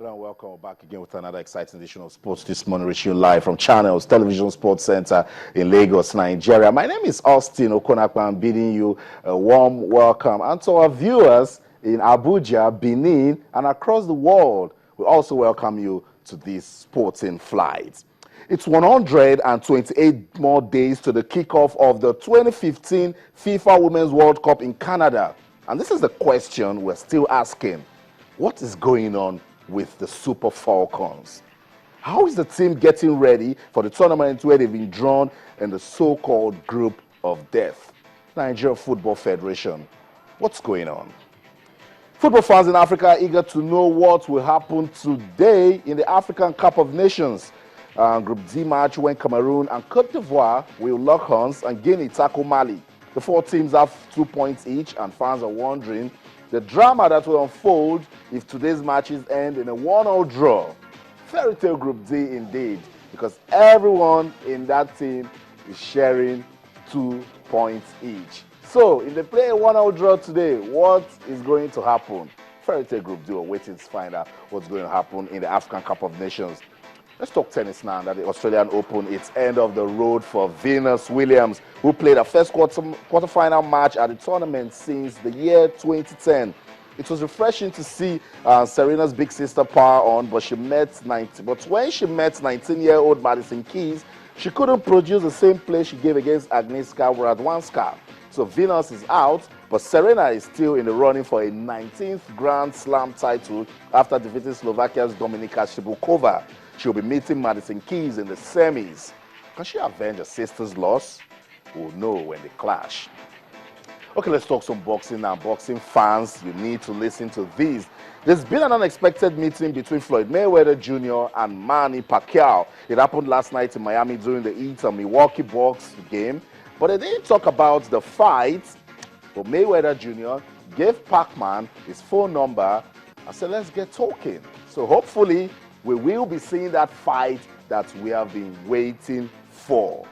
Hello and welcome back again with another exciting edition of Sports This Morning, reaching you live from Channels Television Sports Center in Lagos, Nigeria. My name is Austin Okonakwa. I'm bidding you a warm welcome. And to our viewers in Abuja, Benin, and across the world, we also welcome you to this sporting flight. It's 128 more days to the kickoff of the 2015 FIFA Women's World Cup in Canada. And this is the question we're still asking. What is going on with the Super Falcons? How is the team getting ready for the tournament where they've been drawn in the so-called group of death? Nigeria Football Federation, what's going on? Football fans in Africa are eager to know what will happen today in the African Cup of Nations. Group D match when Cameroon and Cote d'Ivoire will lock horns and Guinea tackle Mali. The four teams have 2 points each, and fans are wondering the drama that will unfold if today's matches end in a 1-1 draw. Fairy tale Group D indeed, because everyone in that team is sharing 2 points each. So, if they play a 1-0 draw today, what is going to happen? Fairy tale Group D are waiting to find out what's going to happen in the African Cup of Nations. Let's talk tennis now. That the Australian Open, it's end of the road for Venus Williams, who played her first quarterfinal match at the tournament since the year 2010. It was refreshing to see Serena's big sister power on, but when she met 19-year-old Madison Keys, she couldn't produce the same play she gave against Agnieszka Radwanska. So Venus is out, but Serena is still in the running for a 19th Grand Slam title after defeating Slovakia's Dominika Šibulková. She'll be meeting Madison Keys in the semis. Can she avenge her sister's loss? We'll know when they clash. Okay, let's talk some boxing now. Boxing fans, you need to listen to these. There's been an unexpected meeting between Floyd Mayweather Jr. and Manny Pacquiao. It happened last night in Miami during the Heat and Milwaukee Bucks game. But they didn't talk about the fight. But Mayweather Jr. gave Pac-Man his phone number and said, let's get talking. So hopefully, we will be seeing that fight that we have been waiting for.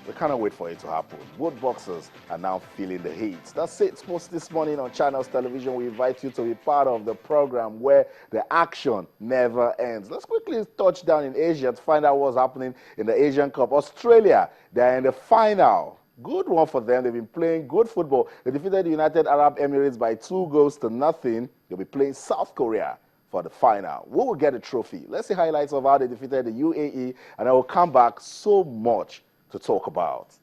We cannot wait for it to happen. Both boxers are now feeling the heat. That's it, Sports This Morning on Channels Television. We invite you to be part of the program where the action never ends. Let's quickly touch down in Asia to find out what's happening in the Asian Cup. Australia, they're in the final. Good one for them. They've been playing good football. They defeated the United Arab Emirates by 2-0. They'll be playing South Korea for the final. We will get a trophy. Let's see highlights of how they defeated the UAE, and I will come back. So much to talk about.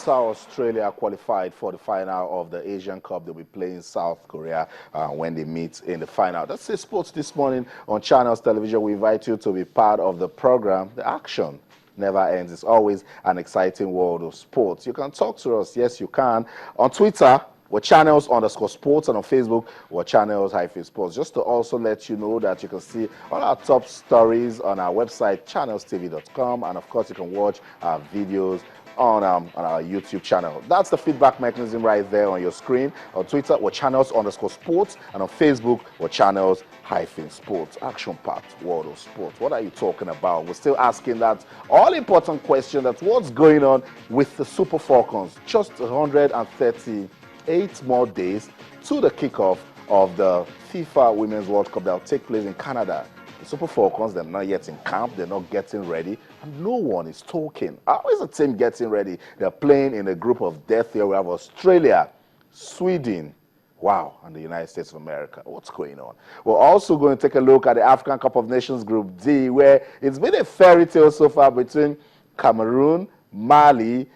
Australia qualified for the final of the Asian Cup. They'll be playing South Korea when they meet in the final. That's it, Sports This Morning on Channels Television. We invite you to be part of the program. The action never ends. It's always an exciting world of sports. You can talk to us. Yes, you can. On Twitter, we're Channels_sports, and on Facebook, we're Channels-sports. Just to also let you know that you can see all our top stories on our website, channelstv.com, and of course, you can watch our videos on our YouTube channel. That's the feedback mechanism right there on your screen. On Twitter, we're Channels_sports, and on Facebook, we're Channels-sports. Action-packed world of sports. What are you talking about? We're still asking that all-important question, that's what's going on with the Super Falcons. Just 138 more days to the kickoff of the FIFA Women's World Cup that will take place in Canada. The Super Falcons, they're not yet in camp, they're not getting ready, and no one is talking. How is the team getting ready? They're playing in a group of death here. We have Australia, Sweden, wow, and the United States of America. What's going on? We're also going to take a look at the African Cup of Nations Group D, where it's been a fairy tale so far between Cameroon, Mali,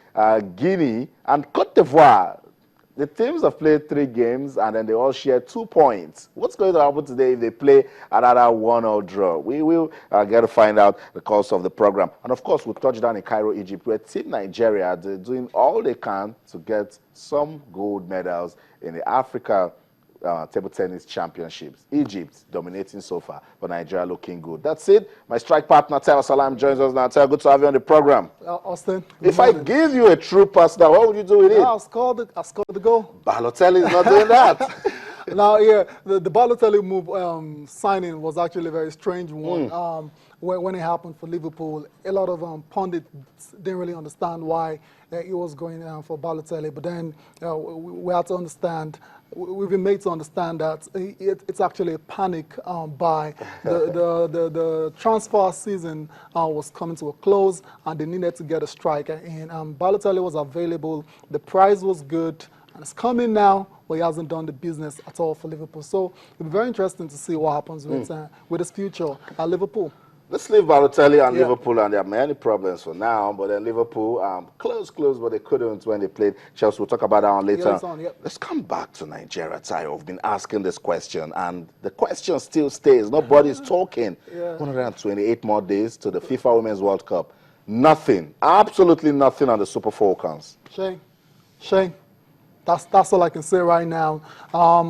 Guinea, and Cote d'Ivoire. The teams have played 3 games, and then they all share 2 points. What's going to happen today if they play another 1-1 draw? We will get to find out the course of the program. And, of course, we'll touch down in Cairo, Egypt, where Team Nigeria, they're doing all they can to get some gold medals in the Africa Table Tennis Championships. Egypt dominating so far, but Nigeria looking good. That's it. My strike partner, Tayo Salam, joins us now. Tayo, good to have you on the program. Austin, if I give you a true pass now, what would you do with it? I'll score the goal. Balotelli is not doing that. Now, yeah, the Balotelli move signing was actually a very strange one. When it happened for Liverpool, a lot of pundits didn't really understand why he was going for Balotelli. But then we had to understand. We've been made to understand that it's actually a panic buy. The transfer season was coming to a close, and they needed to get a striker. And Balotelli was available. The price was good, and it's coming now, but he hasn't done the business at all for Liverpool. So it'll be very interesting to see what happens with his future at Liverpool. Let's leave Balotelli and Liverpool, and there are many problems for now. But then Liverpool, close, but they couldn't when they played Chelsea. We'll talk about that on later. Let's come back to Nigeria, Tayo. I've been asking this question, and the question still stays. Nobody's talking. 128 more days to the FIFA Women's World Cup. Nothing, absolutely nothing on the Super Falcons. Shame. That's all I can say right now.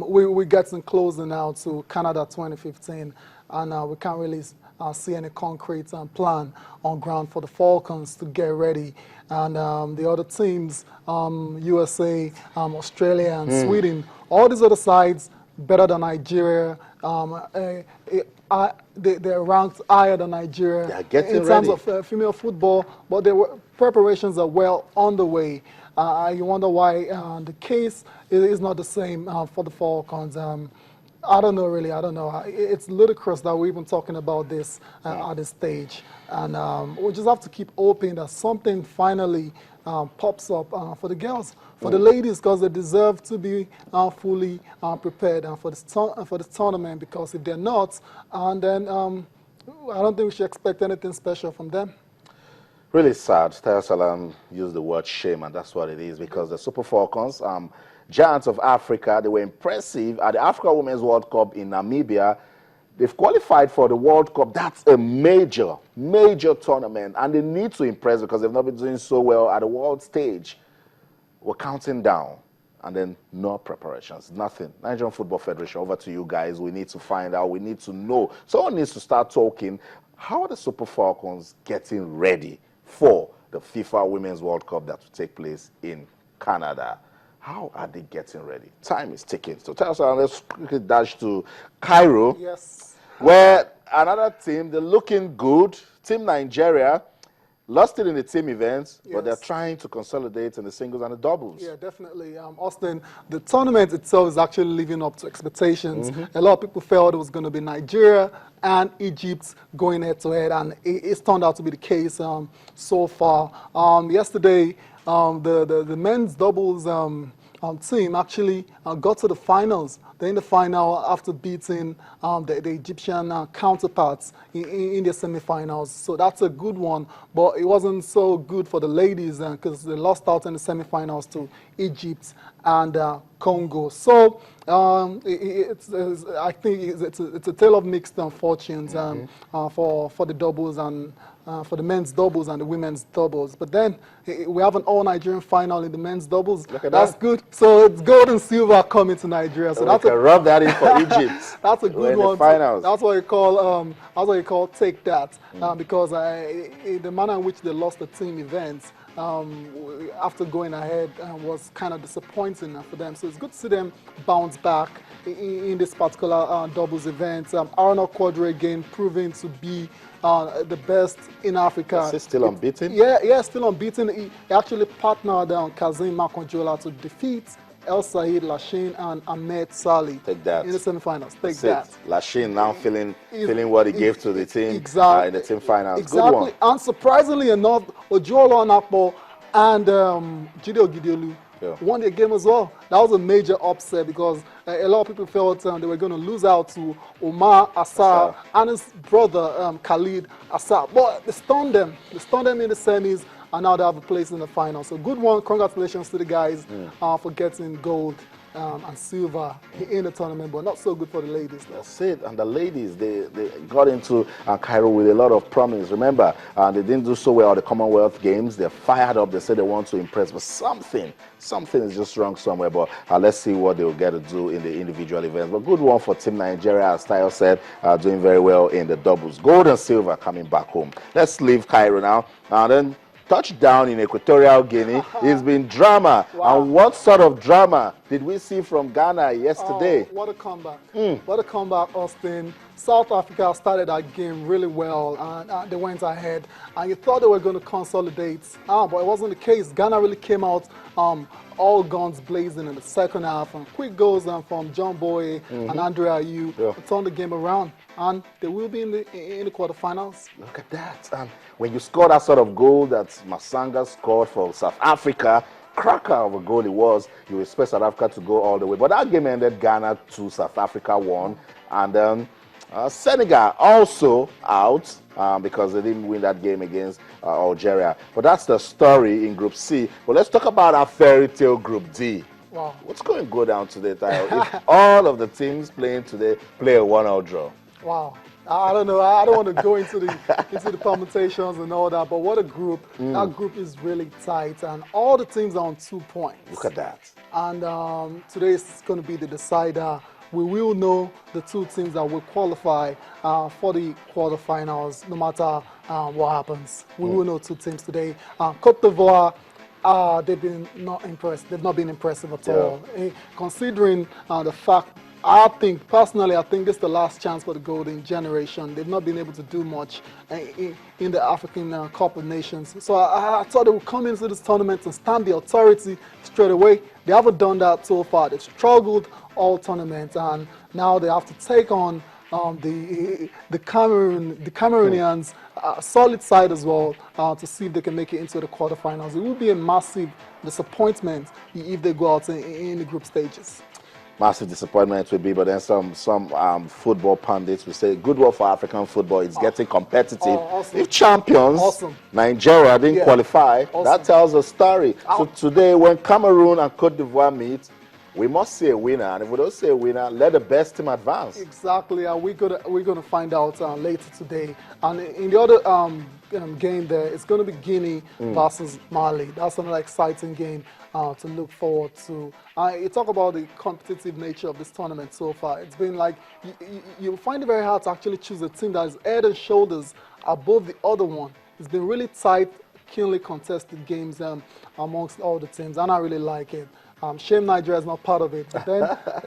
We're getting closer now to Canada 2015, and we can't really see any concrete plan on ground for the Falcons to get ready. And the other teams, USA, Australia, and Sweden, all these other sides better than Nigeria. They're ranked higher than Nigeria in terms of female football, but preparations are well underway. You wonder why the case is not the same for the Falcons. I don't know, really. I don't know. It's ludicrous that we're even talking about this at this stage. And we just have to keep hoping that something finally pops up for the girls, for the ladies, because they deserve to be fully prepared for this tournament, because if they're not, and then I don't think we should expect anything special from them. Really sad. Tayo Salam used the word shame, and that's what it is, because the Super Falcons, giants of Africa, they were impressive at the Africa Women's World Cup in Namibia. They've qualified for the World Cup. That's a major tournament, and they need to impress because they've not been doing so well at the world stage. We're counting down, and then no preparations, nothing. Nigerian Football Federation, over to you guys. We need to find out. We need to know. Someone needs to start talking. How are the Super Falcons getting ready for the FIFA Women's World Cup that will take place in Canada? How are they getting ready? Time is ticking. So tell us, let's quickly dash to Cairo, where another team, they're looking good. Team Nigeria lost it in the team events, but they're trying to consolidate in the singles and the doubles. Yeah, definitely. Austin, the tournament itself is actually living up to expectations. A lot of people felt it was going to be Nigeria and Egypt going head-to-head, and it's turned out to be the case so far. Yesterday, the men's doubles team actually got to the finals. They're in the final after beating the Egyptian counterparts in the semifinals. So that's a good one, but it wasn't so good for the ladies because they lost out in the semifinals to Egypt and Congo. So I think it's a tale of mixed fortunes for the doubles and for the men's doubles and the women's doubles. But then we have an all-Nigerian final in the men's doubles. That's good. So it's gold and silver coming to Nigeria. So that's rub that in for Egypt. That's a good one. That's what you call take that because the manner in which they lost the team events after going ahead was kind of disappointing for them. So it's good to see them bounce back in this particular doubles event. Arnold Quadri again proving to be the best in Africa. Is he still unbeaten? Yeah, still unbeaten. He actually partnered Kazim Makonjola to defeat El Said, Lashin, and Ahmed Salih Take that. in the semifinals. Take That's that. it. Lashin now feeling what he gave to the team Exactly. in the team finals. Exactly. Good one. And surprisingly enough, Ojuolo Onakpo and Jide Ogidiolu won their game as well. That was a major upset because a lot of people felt they were going to lose out to Omar Assar and his brother Khalid Assar. But they stunned them. They stunned them in the semis, and now they have a place in the final. So good one. Congratulations to the guys for getting gold and silver in the tournament, but not so good for the ladies. That's it. And the ladies, they got into Cairo with a lot of promise. Remember, they didn't do so well at the Commonwealth Games. They're fired up. They said they want to impress, but something is just wrong somewhere. But let's see what they'll get to do in the individual events. But good one for Team Nigeria, as Tayo said, doing very well in the doubles. Gold and silver coming back home. Let's leave Cairo now. And then touchdown in Equatorial Guinea. It's been drama. Wow. And what sort of drama did we see from Ghana yesterday? Oh, what a comeback. What a comeback, Austin. South Africa started that game really well, and they went ahead. And you thought they were going to consolidate, but it wasn't the case. Ghana really came out all guns blazing in the second half, and quick goals from John Boye and Andre Ayew to turn the game around. And they will be in the quarterfinals. Look at that. And when you score that sort of goal that Masanga scored for South Africa, cracker of a goal it was, you expect South Africa to go all the way. But that game ended Ghana 2, South Africa 1. And then Senegal also out because they didn't win that game against Algeria. But that's the story in Group C. But let's talk about our fairy tale Group D. Wow. What's going to go down today, Tayo? If all of the teams playing today play a 1-1 draw. Wow. I don't know. I don't want to go into the permutations and all that, but what a group. That group is really tight, and all the teams are on 2 points. Look at that. And today is going to be the decider. We will know the 2 teams that will qualify for the quarterfinals, no matter what happens. We will know 2 teams today. Côte d'Ivoire, they've been not impressed. They've not been impressive at all. Considering the fact, personally, I think this is the last chance for the golden generation. They've not been able to do much in the African Cup of Nations. So I thought they would come into this tournament and stamp the authority straight away. They haven't done that so far. They've struggled all tournament, and now they have to take on the Cameroonians, solid side as well, to see if they can make it into the quarterfinals. It would be a massive disappointment if they go out in the group stages. Massive disappointment would be, but then some football pundits will say, good work for African football. It's getting competitive. Awesome. If champions, Nigeria didn't qualify, that tells a story. So today, when Cameroon and Cote d'Ivoire meet, we must see a winner, and if we don't see a winner, let the best team advance. Exactly, and we're gonna find out later today. And in the other game there, it's gonna be Guinea versus Mali. That's another exciting game to look forward to. You talk about the competitive nature of this tournament so far. It's been like you find it very hard to actually choose a team that is head and shoulders above the other one. It's been really tight, keenly contested games amongst all the teams, and I really like it. Shame Nigeria is not part of it, but then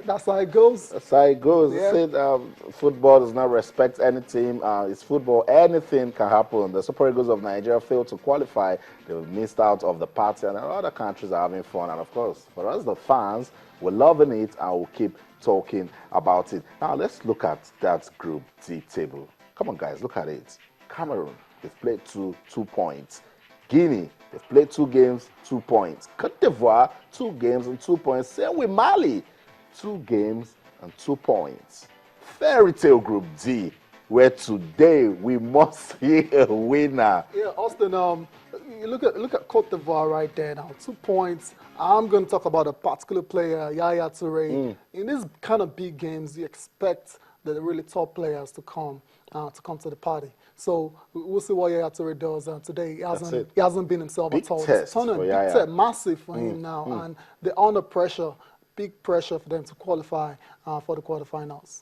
that's how it goes. That's how it goes. Yeah. Football does not respect any team. It's football. Anything can happen. The Super Eagles of Nigeria failed to qualify. They missed out of the party, and other countries are having fun. And of course, for us, the fans, we're loving it, and we'll keep talking about it. Now, let's look at that Group D table. Come on, guys, look at it. Cameroon, they've played 2 points. Guinea, they've played 2 games, 2 points. Côte d'Ivoire, 2 games and 2 points. Same with Mali, 2 games and 2 points. Fairy tale Group D, where today we must see a winner. Yeah, Austin, you look at Côte d'Ivoire right there now, 2 points. I'm going to talk about a particular player, Yaya Toure. In these kind of big games, you expect the really top players to come to the party. So we'll see what Yaya Toure does today. He hasn't been himself big at all. Test for big Yaya. test, massive for him now, and they're under pressure, big pressure for them to qualify for the quarterfinals.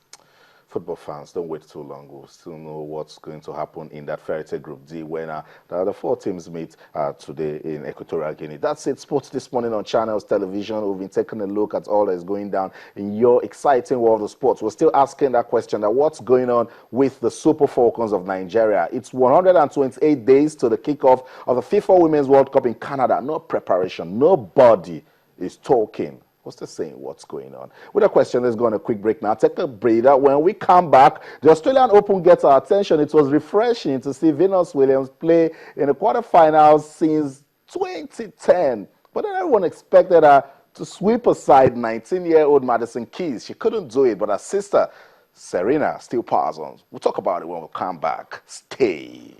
Football fans, don't wait too long. We'll still know what's going to happen in that fairy tale Group D when the 4 teams meet today in Equatorial Guinea. That's it, Sports This Morning on Channels Television. We've been taking a look at all that is going down in your exciting world of sports. We're still asking that question, that what's going on with the Super Falcons of Nigeria? It's 128 days to the kickoff of the FIFA Women's World Cup in Canada. No preparation, nobody is talking was just saying what's going on. With a question, let's go on a quick break now. Take a breather. When we come back, the Australian Open gets our attention. It was refreshing to see Venus Williams play in the quarterfinals since 2010. But then everyone expected her to sweep aside 19-year-old Madison Keys. She couldn't do it, but her sister, Serena, still powers on. We'll talk about it when we come back. Stay.